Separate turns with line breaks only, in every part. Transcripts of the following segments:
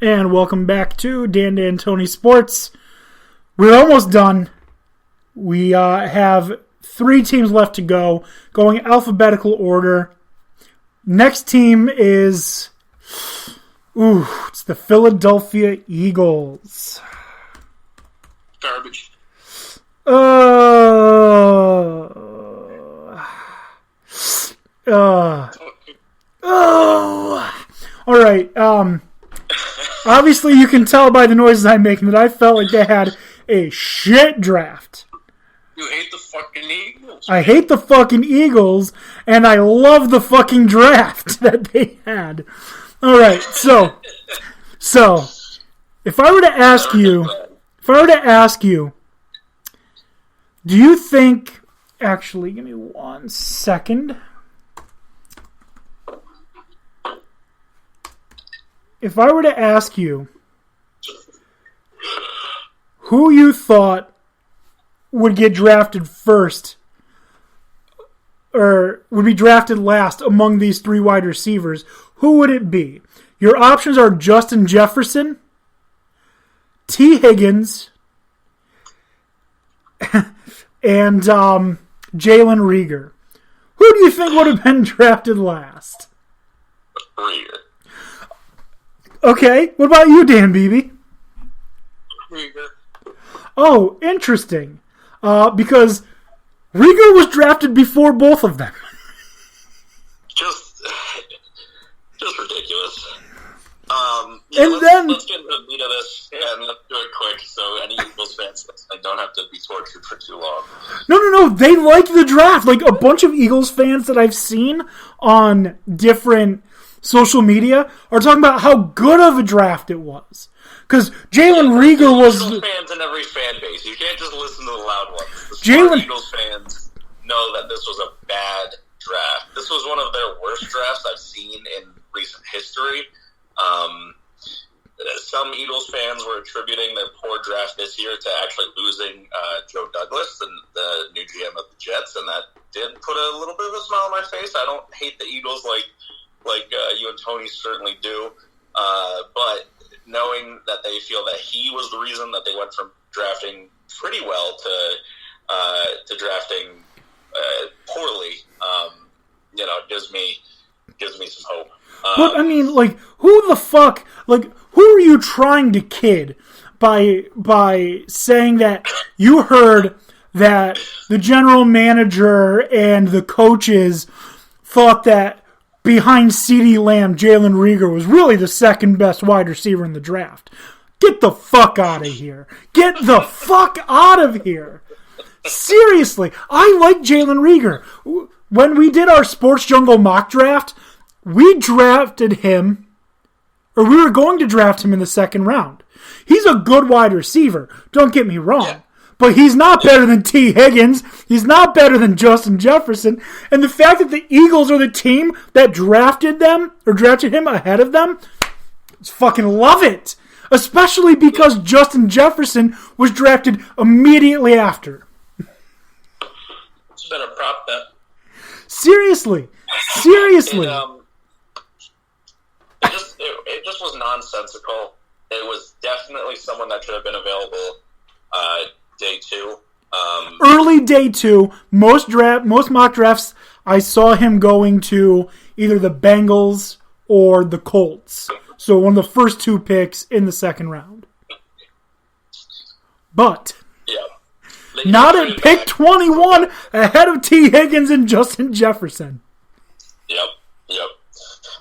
And welcome back to Dan D'Antoni Sports. We're almost done. We have 3 teams left to go, going alphabetical order. Next team is, it's the Philadelphia Eagles.
Garbage.
All right. Obviously, you can tell by the noises I'm making that I felt like they had a shit draft.
You hate the fucking Eagles.
I hate the fucking Eagles, and I love the fucking draft that they had. All right, so if I were to ask you, do you think? Actually, give me 1 second. If I were to ask you who you thought would get drafted first or would be drafted last among these 3 wide receivers, who would it be? Your options are Justin Jefferson, T. Higgins, and Jalen Reagor. Who do you think would have been drafted last?
Reagor.
Okay, what about you, Dan Beebe?
Reagor.
Oh, interesting. Because Reagor was drafted before both of them.
Just ridiculous. Let's get into the meat of this, and let's do it quick so any Eagles fans don't have to be tortured for too long.
No, they like the draft. Like, a bunch of Eagles fans that I've seen on different social media are talking about how good of a draft it was. Because Jalen Reagor was...
Eagles fans in every fan base. You can't just listen to the loud ones. The smart Eagles fans know that this was a bad draft. This was one of their worst drafts I've seen in recent history. Some Eagles fans were attributing their poor draft this year to actually losing Joe Douglas, the new GM of the Jets, and that did put a little bit of a smile on my face. I don't hate the Eagles like you and Tony certainly do, but knowing that they feel that he was the reason that they went from drafting pretty well to drafting poorly, gives me some hope.
But I mean, like, who the fuck? Like, who are you trying to kid by saying that you heard that the general manager and the coaches thought that behind CeeDee Lamb, Jalen Reagor was really the second best wide receiver in the draft? Get the fuck out of here. Get the fuck out of here. Seriously, I like Jalen Reagor. When we did our Sports Jungle mock draft, we drafted him, or we were going to draft him in the second round. He's a good wide receiver, don't get me wrong. Yeah. But he's not better than T. Higgins. He's not better than Justin Jefferson. And the fact that the Eagles are the team that drafted him, or drafted him ahead of them, I fucking love it. Especially because Justin Jefferson was drafted immediately after.
It's been a prop bet.
Seriously.
It just was nonsensical. It was definitely someone that should have been available day 2.
Early day 2. Most mock drafts, I saw him going to either the Bengals or the Colts. So one of the first 2 picks in the second round. But not at pick 21 ahead of T. Higgins and Justin Jefferson.
Yep.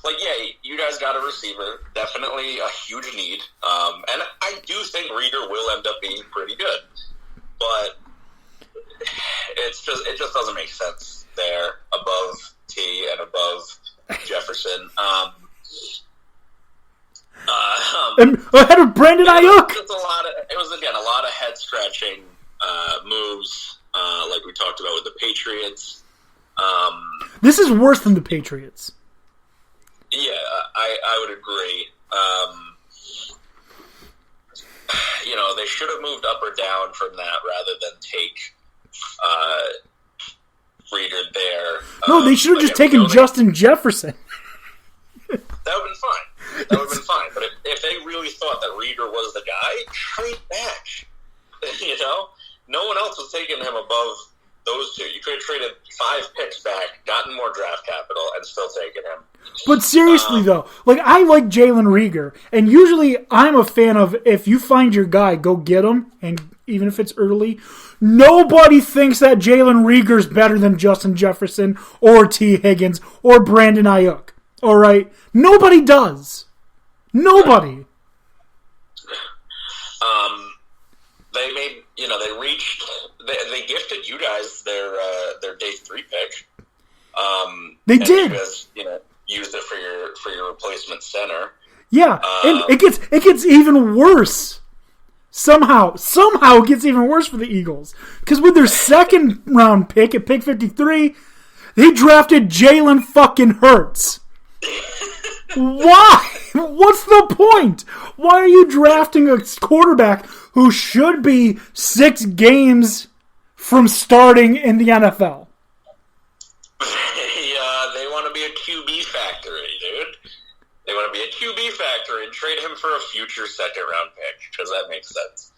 Like, you guys got a receiver. Definitely a huge need. And I do think Reagor will end up being pretty good. But it just doesn't make sense there above T and above Jefferson.
And ahead of Brandon Ayuk.
It was a lot of head scratching moves, like we talked about with the Patriots.
This is worse than the Patriots.
Yeah, I would agree. They should have moved up or down from that rather than take Reagor there.
No, they should have just taken Justin Jefferson.
That would have been fine. But if they really thought that Rieger was the guy, trade back. No one else was taking him above those two. You could have traded 5 picks back, gotten more draft capital, and still taken him.
But seriously, though, I like Jalen Rieger, and usually I'm a fan of if you find your guy, go get him, and even if it's early. Nobody thinks that Jalen Rieger's better than Justin Jefferson or T. Higgins or Brandon Ayuk. All right? Nobody does. Nobody.
They gifted you guys their day 3 pick.
They did.
You guys, used it for your replacement center.
Yeah, and it gets even worse. Somehow it gets even worse for the Eagles. Because with their second round pick at pick 53, they drafted Jalen fucking Hurts. Why? What's the point? Why are you drafting a quarterback who should be 6 games from starting in the NFL?
They want to be a QB factory, dude. They want to be a QB factory and trade him for a future second-round pick, because that makes sense.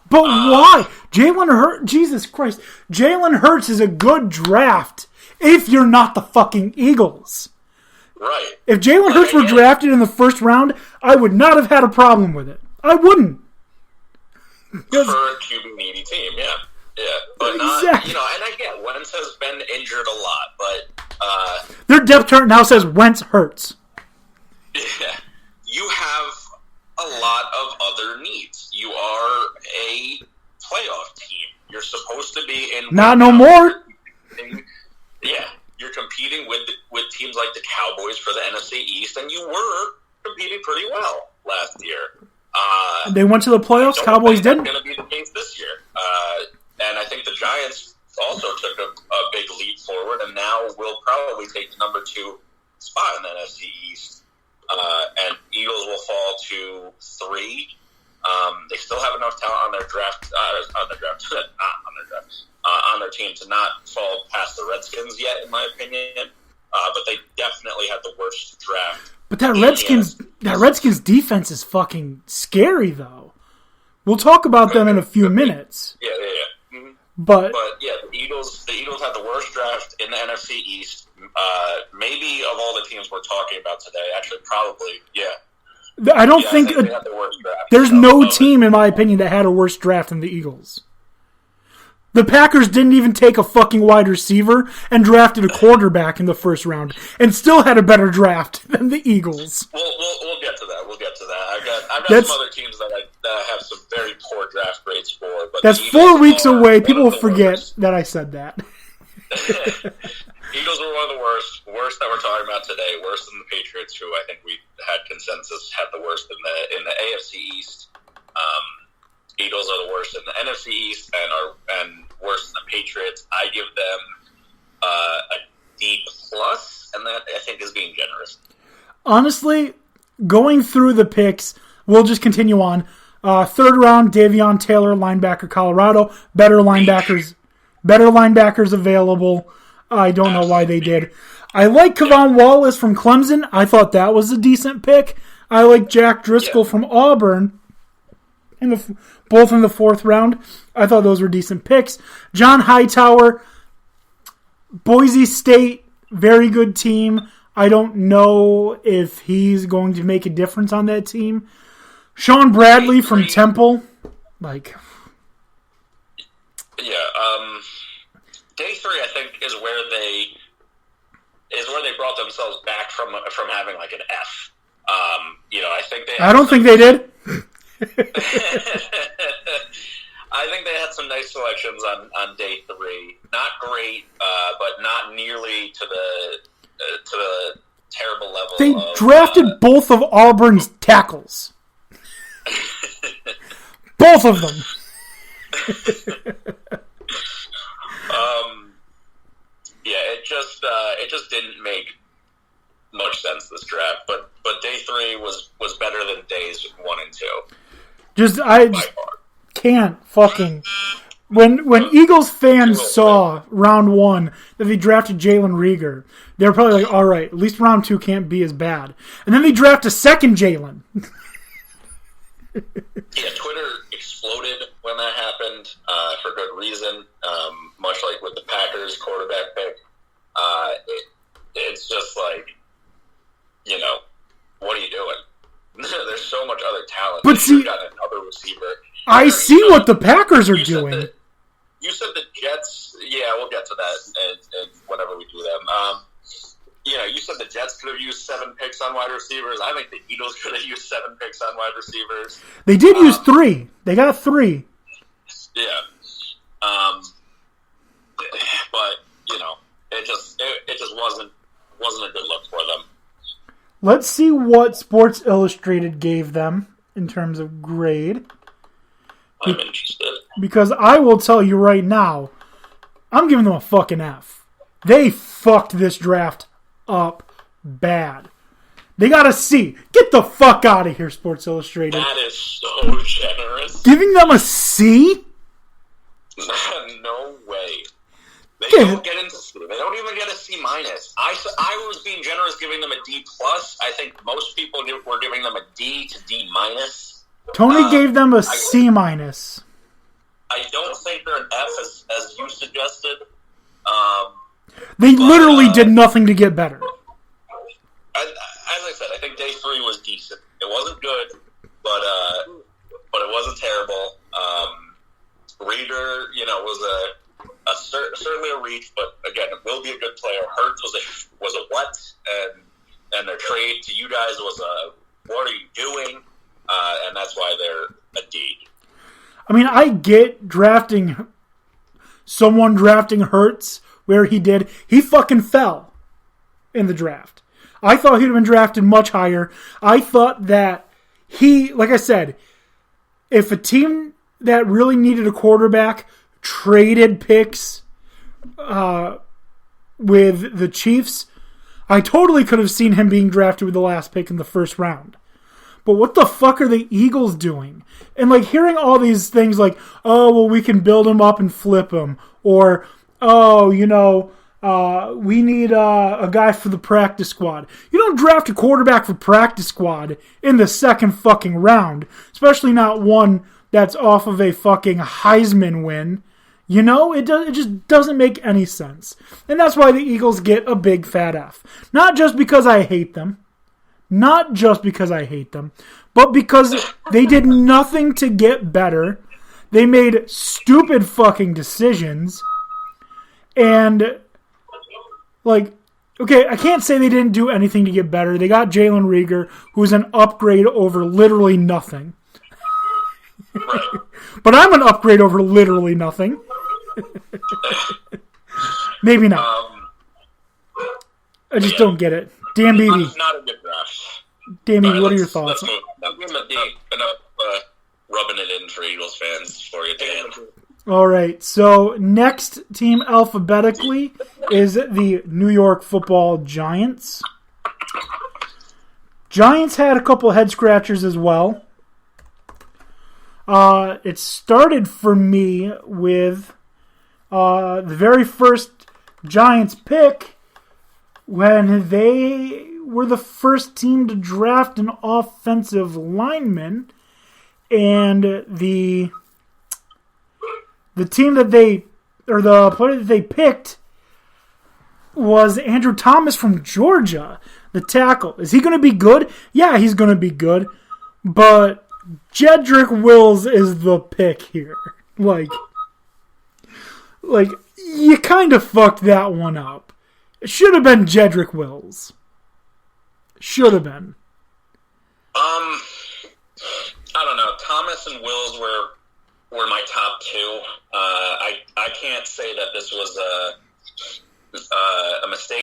But why? Jalen Hurts, Jesus Christ. Jalen Hurts is a good draft if you're not the fucking Eagles.
Right.
If Jalen Hurts were drafted in the first round, I would not have had a problem with it. I wouldn't.
For a QB-needy team, yeah. Yeah, but
exactly.
not, and I get Wentz has been injured a lot, but...
their depth chart now says Wentz Hurts.
Yeah. You have a lot of other needs. You are a playoff team. You're supposed to be in...
Not no more.
Yeah. You're competing with teams like the Cowboys for the NFC East, and you were competing pretty well last year.
They went to the playoffs. Cowboys didn't.
That's going to be the case this year. And I think the Giants also took a big leap forward, and now will probably take the number 2 spot in the NFC East. And Eagles will fall to 3. They still have enough talent on their on their team to not fall past the Redskins yet, in my opinion. But they definitely had the worst draft.
But that Redskins defense is fucking scary, though. We'll talk about them in a few minutes.
Yeah. Mm-hmm.
But
yeah, the Eagles had the worst draft in the NFC East. Maybe of all the teams we're talking about today, actually, probably, yeah.
I think
they had the worst draft.
There's no team, in my opinion, that had a worse draft than the Eagles. The Packers didn't even take a fucking wide receiver and drafted a quarterback in the first round and still had a better draft than the Eagles.
We'll get to that. I've got some other teams that I have some very poor draft grades for. But
that's 4 weeks away. People will forget that I said that.
Eagles were one of the worst that we're talking about today. Worse than the Patriots, who I think we had consensus had the worst in the AFC East. Eagles are the worst in the NFC East and worse than the Patriots. I give them a D+, and that I think is being generous.
Honestly, going through the picks, we'll just continue on. 3rd round, Davion Taylor, linebacker, Colorado. Better linebackers available. I don't know why they did. I like Kevon Wallace from Clemson. I thought that was a decent pick. I like Jack Driscoll from Auburn. Both in the 4th round. I thought those were decent picks. John Hightower, Boise State, very good team. I don't know if he's going to make a difference on that team. Sean Bradley from Temple,
Day 3, I think, is where they brought themselves back from having like an F. I think they.
I don't think they did.
I think they had some nice selections on day 3. Not great, but not nearly to the terrible level.
They drafted both of Auburn's tackles. Both of them.
It just didn't make much sense, this draft. But day 3 was better than days 1 and 2.
I can't fucking. When Eagles fans saw round 1 that they drafted Jalen Rieger, they were probably like, all right, at least round 2 can't be as bad. And then they draft a second Jalen.
Yeah, Twitter exploded when that happened for good reason. Much like with the Packers quarterback pick, it's just like, what are you doing? There's so much other talent.
But see,
got another receiver.
I see what the Packers are doing.
You said the Jets. Yeah, we'll get to that and whenever we do them. You said the Jets could have used 7 picks on wide receivers. I think the Eagles could have used 7 picks on wide receivers.
They did use 3. They got 3.
Yeah. But it just wasn't a good look for them.
Let's see what Sports Illustrated gave them in terms of grade.
I'm interested.
Because I will tell you right now, I'm giving them a fucking F. They fucked this draft up bad. They got a C. Get the fuck out of here, Sports Illustrated.
That is so generous.
Giving them a C?
No way. They don't get into C. They don't even get a C minus. I was being generous, giving them a D plus. I think most people were giving them a D to D minus.
Tony gave them a C minus.
I don't think they're an F as you suggested.
They literally did nothing to get better.
As I said, I think day 3 was decent. It wasn't good, but it wasn't terrible. Reader, was certainly a reach, but again, it will be a good player. Hurts was a what, and their trade to you guys was a what are you doing? And that's why they're a D. I
mean, I get someone drafting Hurts where he did. He fucking fell in the draft. I thought he'd have been drafted much higher. I thought that like I said, if a team that really needed a quarterback traded picks with the Chiefs, I totally could have seen him being drafted with the last pick in the first round. But what the fuck are the Eagles doing? And hearing all these things like, oh, well, we can build him up and flip him. Or, oh, we need a guy for the practice squad. You don't draft a quarterback for practice squad in the second fucking round. Especially not one that's off of a fucking Heisman win. It just doesn't make any sense. And that's why the Eagles get a big fat F. Not just because I hate them. But because they did nothing to get better. They made stupid fucking decisions. And, okay, I can't say they didn't do anything to get better. They got Jalen Reagor, who's an upgrade over literally nothing.
Right.
But I'm an upgrade over literally nothing. Maybe not. I just don't get it. Dan Beebe.
Not a good draft.
Dan Beebe, what are your thoughts?
Enough rubbing it in for Eagles fans for you, Dan.
All right, so next team alphabetically is the New York Football Giants. Giants had a couple head scratchers as well. It started for me with the very first Giants pick when they were the first team to draft an offensive lineman, and the team that the player that they picked was Andrew Thomas from Georgia, the tackle. Is he going to be good? Yeah, he's going to be good, but Jedrick Wills is the pick here. You kind of fucked that one up. It should have been Jedrick Wills. Should have been.
I don't know. Thomas and Wills were my top 2. I can't say that this was a mistake.